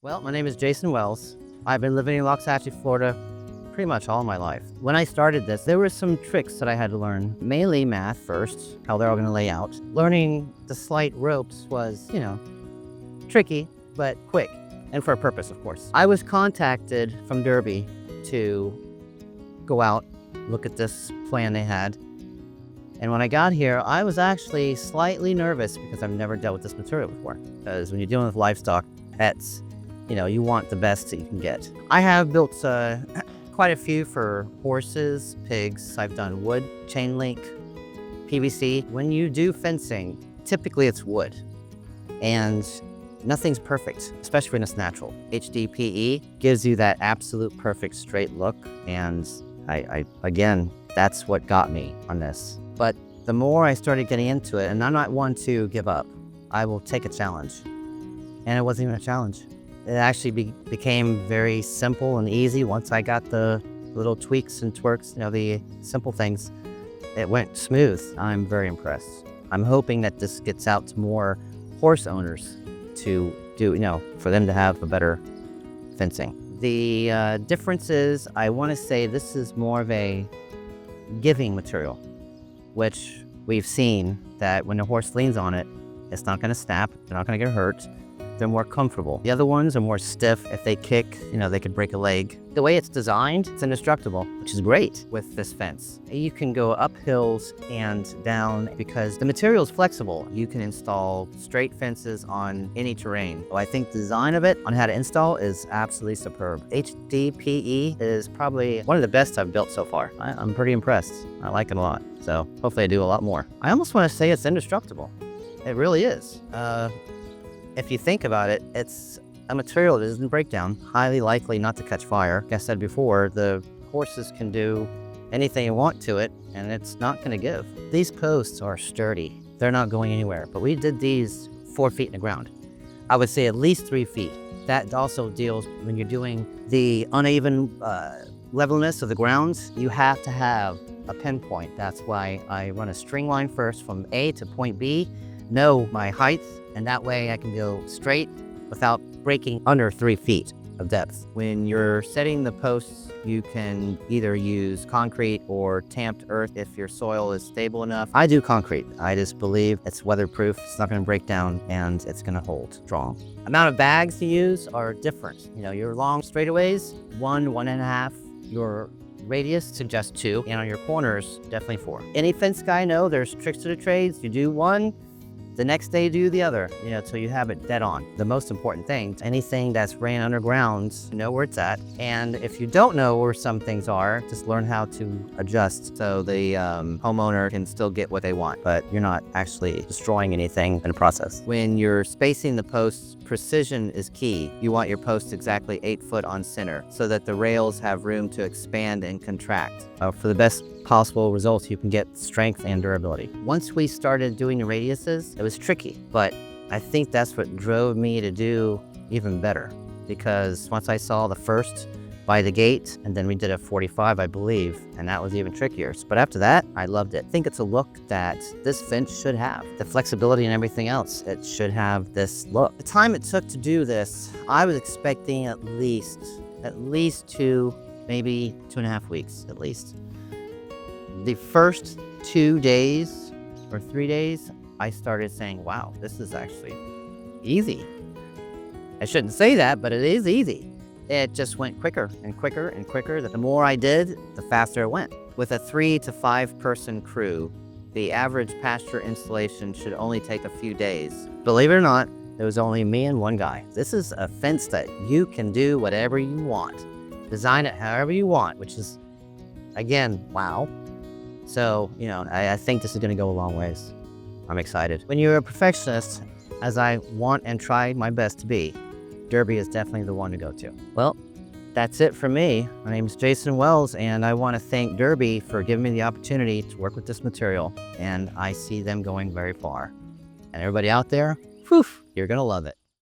Well, my name is Jason Wells. I've been living in Loxahatchee, Florida pretty much all my life. When I started this, there were some tricks that I had to learn. Mainly math first, how they're all going to lay out. Learning the slight ropes was, tricky, but quick, and for a purpose, of course. I was contacted from Derby to go out, look at this plan they had. And when I got here, I was actually slightly nervous because I've never dealt with this material before. Because when you're dealing with livestock, pets, you want the best that you can get. I have built quite a few for horses, pigs. I've done wood, chain link, PVC. When you do fencing, typically it's wood. And nothing's perfect, especially when it's natural. HDPE gives you that absolute perfect straight look. And again, that's what got me on this. But the more I started getting into it, and I'm not one to give up, I will take a challenge. And it wasn't even a challenge. It actually became very simple and easy once I got the little tweaks and twerks, the simple things. It went smooth. I'm very impressed. I'm hoping that this gets out to more horse owners to do, for them to have a better fencing. The difference is, I want to say this is more of a giving material, which we've seen that when the horse leans on it, it's not going to snap, they're not going to get hurt. They're more comfortable. The other ones are more stiff. If they kick, they could break a leg. The way it's designed, it's indestructible, which is great with this fence. You can go up hills and down because the material is flexible. You can install straight fences on any terrain. So I think the design of it on how to install is absolutely superb. HDPE is probably one of the best I've built so far. I'm pretty impressed. I like it a lot. So hopefully I do a lot more. I almost want to say it's indestructible. It really is. If you think about it, it's a material that doesn't break down, highly likely not to catch fire. Like I said before, the horses can do anything you want to it, and it's not going to give. These posts are sturdy. They're not going anywhere, but we did these 4 feet in the ground. I would say at least 3 feet. That also deals when you're doing the uneven levelness of the ground. You have to have a pinpoint. That's why I run a string line first from A to point B, know my height, and that way I can go straight without breaking under 3 feet of depth. When you're setting the posts, you can either use concrete or tamped earth if your soil is stable enough. I do concrete. I just believe it's weatherproof, it's not gonna break down, and it's gonna hold strong. Amount of bags to use are different. Your long straightaways, 1.5. Your radius suggests 2, and on your corners, definitely 4. Any fence guy know there's tricks to the trades. You do one, the next day do the other, till you have it dead on. The most important thing, anything that's ran underground, know where it's at. And if you don't know where some things are, just learn how to adjust so the homeowner can still get what they want, but you're not actually destroying anything in the process. When you're spacing the posts, precision is key. You want your posts exactly 8 foot on center so that the rails have room to expand and contract. For the best possible results, you can get strength and durability. Once we started doing the radiuses, it was tricky, but I think that's what drove me to do even better, because once I saw the first by the gate, and then we did a 45, I believe, and that was even trickier. But after that, I loved it. I think it's a look that this fence should have. The flexibility and everything else, it should have this look. The time it took to do this, I was expecting at least 2, maybe 2.5 weeks at least. The first 2 days or 3 days, I started saying, wow, this is actually easy. I shouldn't say that, but it is easy. It just went quicker and quicker and quicker. The more I did, the faster it went. With a 3 to 5 person crew, the average pasture installation should only take a few days. Believe it or not, it was only me and one guy. This is a fence that you can do whatever you want. Design it however you want, which is, again, wow. So, I think this is going to go a long ways. I'm excited. When you're a perfectionist, as I want and try my best to be, Derby is definitely the one to go to. Well, that's it for me. My name is Jason Wells, and I want to thank Derby for giving me the opportunity to work with this material, and I see them going very far. And everybody out there, whew, you're going to love it.